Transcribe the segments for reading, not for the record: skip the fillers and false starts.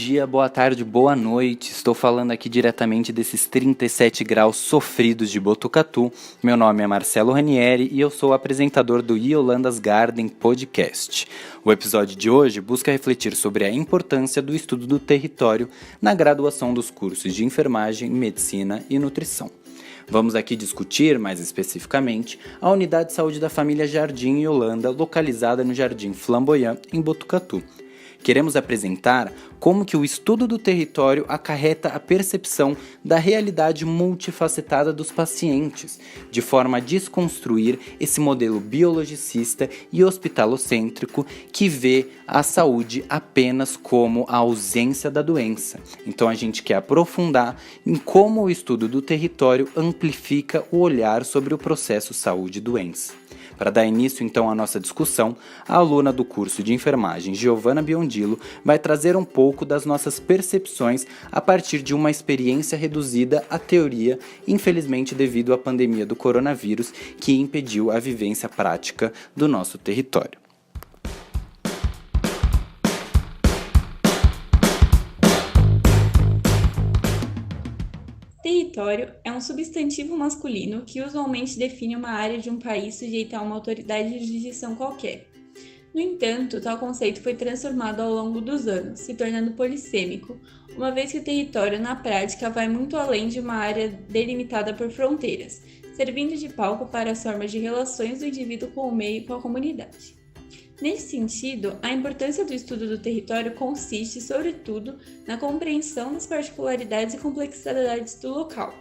dia, boa tarde, boa noite. Estou falando aqui diretamente desses 37 graus sofridos de Botucatu. Meu nome é Marcelo Ranieri e eu sou o apresentador do Yolanda's Garden Podcast. O episódio de hoje busca refletir sobre a importância do estudo do território na graduação dos cursos de enfermagem, medicina e nutrição. Vamos aqui discutir, mais especificamente, a Unidade de Saúde da Família Jardim Yolanda, localizada no Jardim Flamboyant, em Botucatu. Queremos apresentar como que o estudo do território acarreta a percepção da realidade multifacetada dos pacientes, de forma a desconstruir esse modelo biologicista e hospitalocêntrico que vê a saúde apenas como a ausência da doença. Então a gente quer aprofundar em como o estudo do território amplifica o olhar sobre o processo saúde-doença. Para dar início então à nossa discussão, a aluna do curso de enfermagem, Giovana Biondillo, vai trazer um pouco das nossas percepções a partir de uma experiência reduzida à teoria, infelizmente devido à pandemia do coronavírus, que impediu a vivência prática do nosso território. Território é um substantivo masculino que usualmente define uma área de um país sujeita a uma autoridade de jurisdição qualquer. No entanto, tal conceito foi transformado ao longo dos anos, se tornando polissêmico, uma vez que o território, na prática, vai muito além de uma área delimitada por fronteiras, servindo de palco para as formas de relações do indivíduo com o meio e com a comunidade. Nesse sentido, a importância do estudo do território consiste, sobretudo, na compreensão das particularidades e complexidades do local.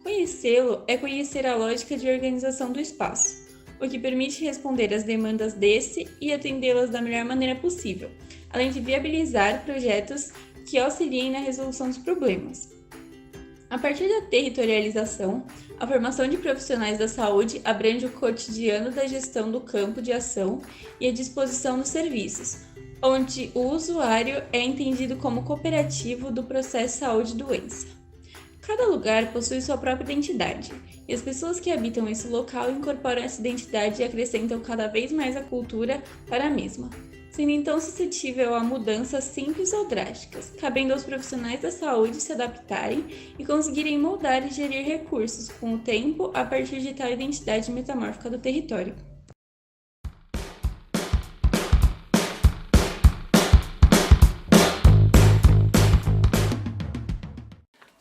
Conhecê-lo é conhecer a lógica de organização do espaço, o que permite responder às demandas desse e atendê-las da melhor maneira possível, além de viabilizar projetos que auxiliem na resolução dos problemas. A partir da territorialização, a formação de profissionais da saúde abrange o cotidiano da gestão do campo de ação e a disposição dos serviços, onde o usuário é entendido como cooperativo do processo saúde-doença. Cada lugar possui sua própria identidade, e as pessoas que habitam esse local incorporam essa identidade e acrescentam cada vez mais a cultura para a mesma, sendo então suscetível a mudanças simples ou drásticas, cabendo aos profissionais da saúde se adaptarem e conseguirem moldar e gerir recursos com o tempo a partir de tal identidade metamórfica do território.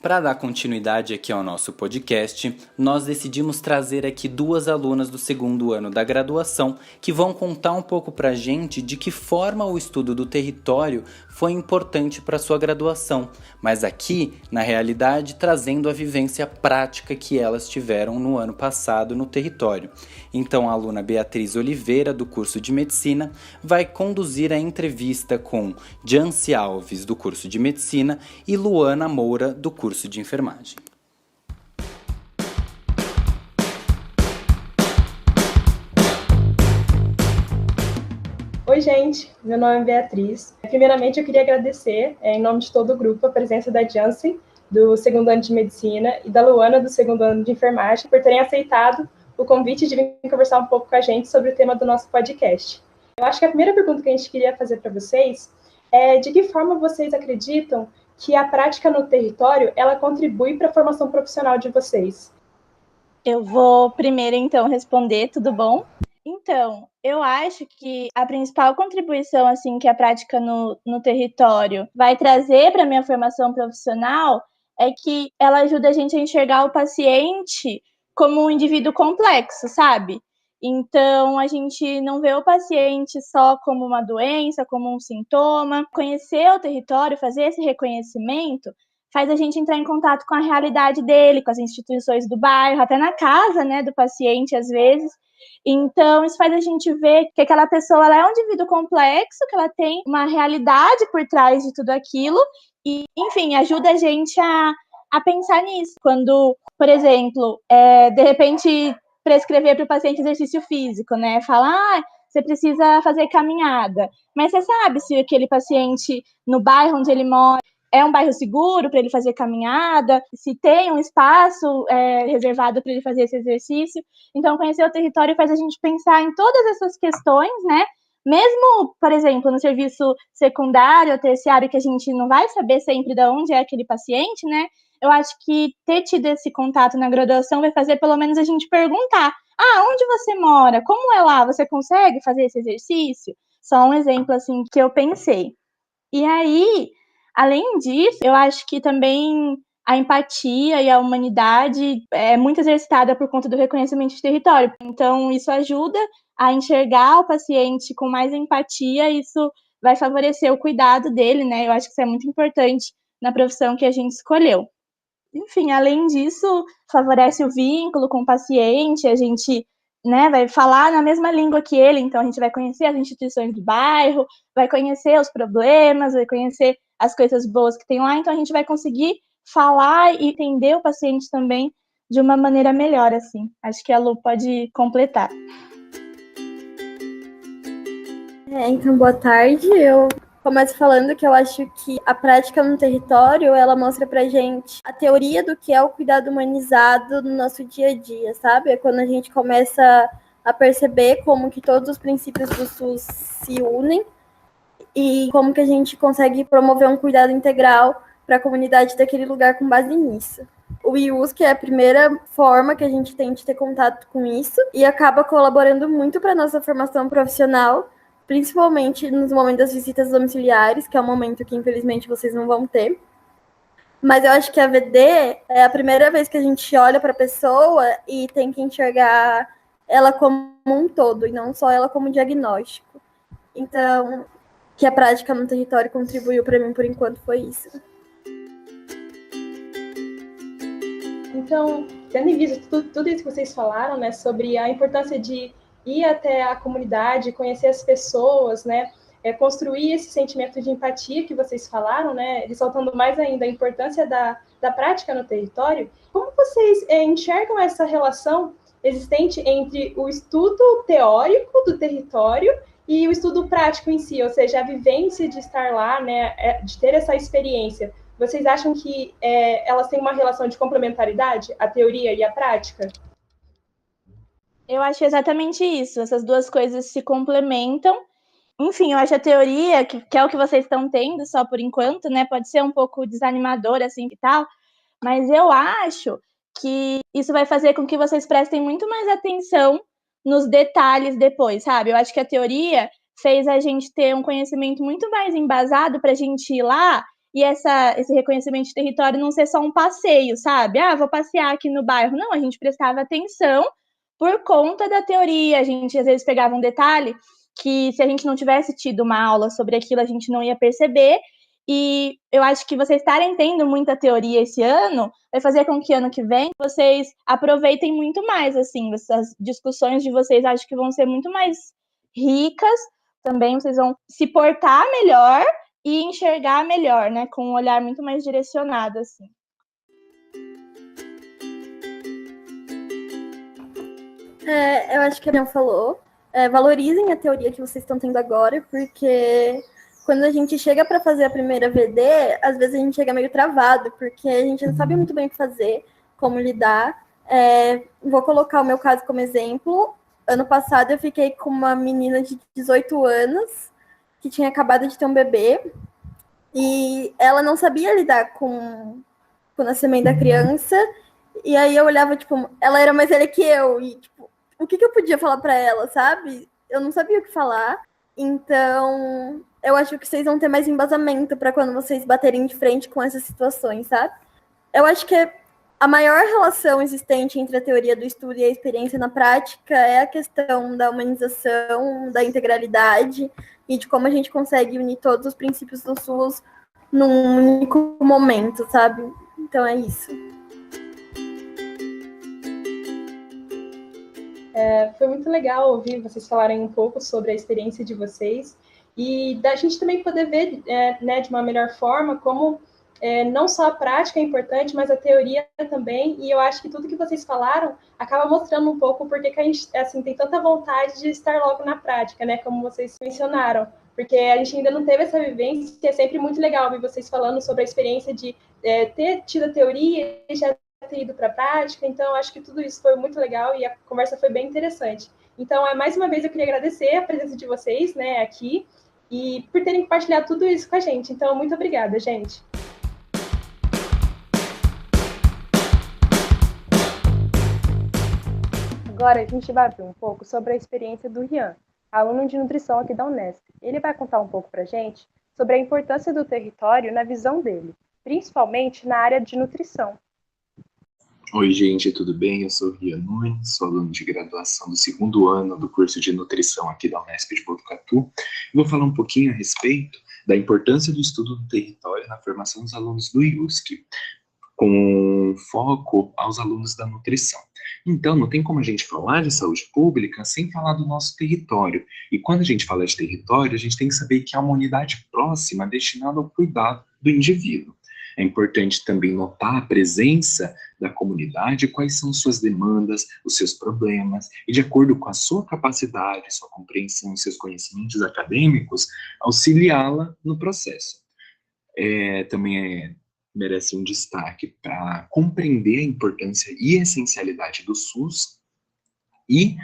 Para dar continuidade aqui ao nosso podcast, nós decidimos trazer aqui duas alunas do segundo ano da graduação que vão contar um pouco para a gente de que forma o estudo do território foi importante para sua graduação, mas aqui, na realidade, trazendo a vivência prática que elas tiveram no ano passado no território. Então a aluna Beatriz Oliveira, do curso de Medicina, vai conduzir a entrevista com Jancy Alves, do curso de Medicina, e Luana Moura, do curso de Enfermagem. Oi, gente, meu nome é Beatriz. Primeiramente, eu queria agradecer, em nome de todo o grupo, a presença da Jancy, do segundo ano de Medicina, e da Luana, do segundo ano de Enfermagem, por terem aceitado o convite de vir conversar um pouco com a gente sobre o tema do nosso podcast. Eu acho que a primeira pergunta que a gente queria fazer para vocês é de que forma vocês acreditam que a prática no território, ela contribui para a formação profissional de vocês? Eu vou primeiro, então, responder, tudo bom? Então, eu acho que a principal contribuição assim, que a prática no território vai trazer para a minha formação profissional é que ela ajuda a gente a enxergar o paciente como um indivíduo complexo, sabe? Então, a gente não vê o paciente só como uma doença, como um sintoma. Conhecer o território, fazer esse reconhecimento, faz a gente entrar em contato com a realidade dele, com as instituições do bairro, até na casa, né, do paciente, às vezes. Então, isso faz a gente ver que aquela pessoa ela é um indivíduo complexo, que ela tem uma realidade por trás de tudo aquilo e, enfim, ajuda a gente a pensar nisso. Quando, por exemplo, de repente prescrever para o paciente exercício físico, né? Falar, você precisa fazer caminhada. Mas você sabe se aquele paciente, no bairro onde ele mora, é um bairro seguro para ele fazer caminhada, se tem um espaço reservado para ele fazer esse exercício. Então, conhecer o território faz a gente pensar em todas essas questões, né? Mesmo, por exemplo, no serviço secundário ou terciário, que a gente não vai saber sempre de onde é aquele paciente, né? Eu acho que ter tido esse contato na graduação vai fazer pelo menos a gente perguntar: onde você mora? Como é lá? Você consegue fazer esse exercício? Só um exemplo, assim, que eu pensei. E aí, além disso, eu acho que também a empatia e a humanidade é muito exercitada por conta do reconhecimento de território. Então, isso ajuda a enxergar o paciente com mais empatia, e isso vai favorecer o cuidado dele, né? Eu acho que isso é muito importante na profissão que a gente escolheu. Enfim, além disso, favorece o vínculo com o paciente, a gente, né, vai falar na mesma língua que ele, então a gente vai conhecer as instituições do bairro, vai conhecer os problemas, vai conhecer as coisas boas que tem lá, então a gente vai conseguir falar e entender o paciente também de uma maneira melhor, assim. Acho que a Lu pode completar. Então, boa tarde. Eu começo falando que eu acho que a prática no território, ela mostra pra gente a teoria do que é o cuidado humanizado no nosso dia a dia, sabe? É quando a gente começa a perceber como que todos os princípios do SUS se unem e como que a gente consegue promover um cuidado integral para a comunidade daquele lugar com base nisso. O IUSC é a primeira forma que a gente tem de ter contato com isso e acaba colaborando muito para a nossa formação profissional, principalmente nos momentos das visitas domiciliares, que é um momento que, infelizmente, vocês não vão ter. Mas eu acho que a VD é a primeira vez que a gente olha para a pessoa e tem que enxergar ela como um todo, e não só ela como diagnóstico. Então, que a prática no território contribuiu para mim, por enquanto, foi isso. Então, tendo em vista tudo isso que vocês falaram, né, sobre a importância de ir até a comunidade, conhecer as pessoas, né, construir esse sentimento de empatia que vocês falaram, né, ressaltando mais ainda a importância da prática no território, como vocês enxergam essa relação existente entre o estudo teórico do território e o estudo prático em si, ou seja, a vivência de estar lá, né, de ter essa experiência? Vocês acham que elas têm uma relação de complementaridade, a teoria e a prática? Eu acho exatamente isso. Essas duas coisas se complementam. Enfim, eu acho a teoria, que é o que vocês estão tendo só por enquanto, né? Pode ser um pouco desanimador, assim, e tal. Mas eu acho que isso vai fazer com que vocês prestem muito mais atenção nos detalhes depois, sabe? Eu acho que a teoria fez a gente ter um conhecimento muito mais embasado para a gente ir lá e esse reconhecimento de território não ser só um passeio, sabe? Vou passear aqui no bairro. Não, a gente prestava atenção por conta da teoria. A gente, às vezes, pegava um detalhe que, se a gente não tivesse tido uma aula sobre aquilo, a gente não ia perceber. E eu acho que vocês estarem tendo muita teoria esse ano vai fazer com que ano que vem vocês aproveitem muito mais, assim, as discussões de vocês acho que vão ser muito mais ricas, também vocês vão se portar melhor e enxergar melhor, né, com um olhar muito mais direcionado, assim. Eu acho que a Mariana falou, valorizem a teoria que vocês estão tendo agora, porque quando a gente chega para fazer a primeira VD, às vezes a gente chega meio travado, porque a gente não sabe muito bem o que fazer, como lidar. Vou colocar o meu caso como exemplo. Ano passado eu fiquei com uma menina de 18 anos, que tinha acabado de ter um bebê, e ela não sabia lidar com o nascimento da criança, e aí eu olhava, tipo, ela era mais velha que eu, e, tipo, o que eu podia falar para ela, sabe? Eu não sabia o que falar. Então, eu acho que vocês vão ter mais embasamento para quando vocês baterem de frente com essas situações, sabe? Eu acho que a maior relação existente entre a teoria do estudo e a experiência na prática é a questão da humanização, da integralidade e de como a gente consegue unir todos os princípios do SUS num único momento, sabe? Então é isso. Foi muito legal ouvir vocês falarem um pouco sobre a experiência de vocês e da gente também poder ver, né, de uma melhor forma como não só a prática é importante, mas a teoria também. E eu acho que tudo que vocês falaram acaba mostrando um pouco porque que a gente assim, tem tanta vontade de estar logo na prática, né, como vocês mencionaram. Porque a gente ainda não teve essa vivência, e é sempre muito legal ouvir vocês falando sobre a experiência de ter tido a teoria e já ter ido para a prática. Então, eu acho que tudo isso foi muito legal e a conversa foi bem interessante. Então, mais uma vez, eu queria agradecer a presença de vocês, né, aqui, e por terem compartilhado tudo isso com a gente. Então, muito obrigada, gente. Agora a gente vai ver um pouco sobre a experiência do Rian, aluno de nutrição aqui da Unesp. Ele vai contar um pouco para a gente sobre a importância do território na visão dele, principalmente na área de nutrição. Oi, gente, tudo bem? Eu sou o Rian Nunes, sou aluno de graduação do 2º ano do curso de nutrição aqui da Unesp de Botucatu. Vou falar um pouquinho a respeito da importância do estudo do território na formação dos alunos do IUSC, com foco aos alunos da nutrição. Então, não tem como a gente falar de saúde pública sem falar do nosso território. E quando a gente fala de território, a gente tem que saber que é uma unidade próxima destinada ao cuidado do indivíduo. É importante também notar a presença da comunidade, quais são suas demandas, os seus problemas, e de acordo com a sua capacidade, sua compreensão e seus conhecimentos acadêmicos, auxiliá-la no processo. Também merece um destaque para compreender a importância e a essencialidade do SUS, e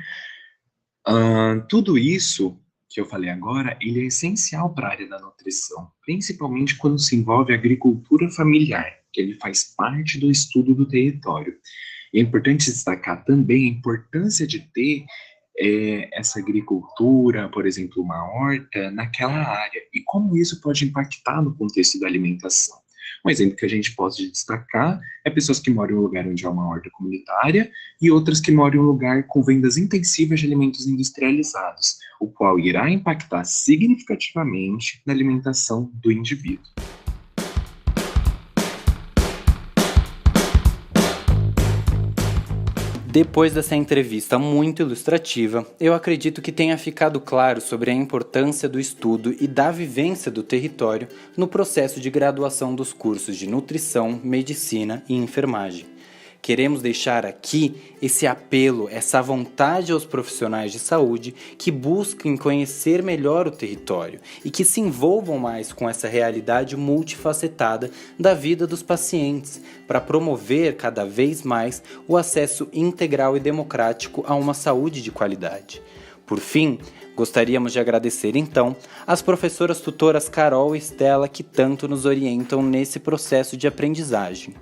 tudo isso que eu falei agora, ele é essencial para a área da nutrição, principalmente quando se envolve a agricultura familiar, que ele faz parte do estudo do território. E é importante destacar também a importância de ter essa agricultura, por exemplo, uma horta, naquela área, e como isso pode impactar no contexto da alimentação. Um exemplo que a gente pode destacar é pessoas que moram em um lugar onde há uma horta comunitária e outras que moram em um lugar com vendas intensivas de alimentos industrializados, o qual irá impactar significativamente na alimentação do indivíduo. Depois dessa entrevista muito ilustrativa, eu acredito que tenha ficado claro sobre a importância do estudo e da vivência do território no processo de graduação dos cursos de nutrição, medicina e enfermagem. Queremos deixar aqui esse apelo, essa vontade aos profissionais de saúde que busquem conhecer melhor o território e que se envolvam mais com essa realidade multifacetada da vida dos pacientes, para promover cada vez mais o acesso integral e democrático a uma saúde de qualidade. Por fim, gostaríamos de agradecer então às professoras tutoras Carol e Estela que tanto nos orientam nesse processo de aprendizagem.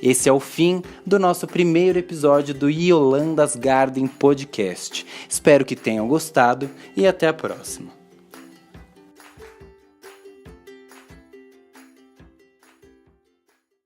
Esse é o fim do nosso primeiro episódio do Yolanda's Garden Podcast. Espero que tenham gostado e até a próxima.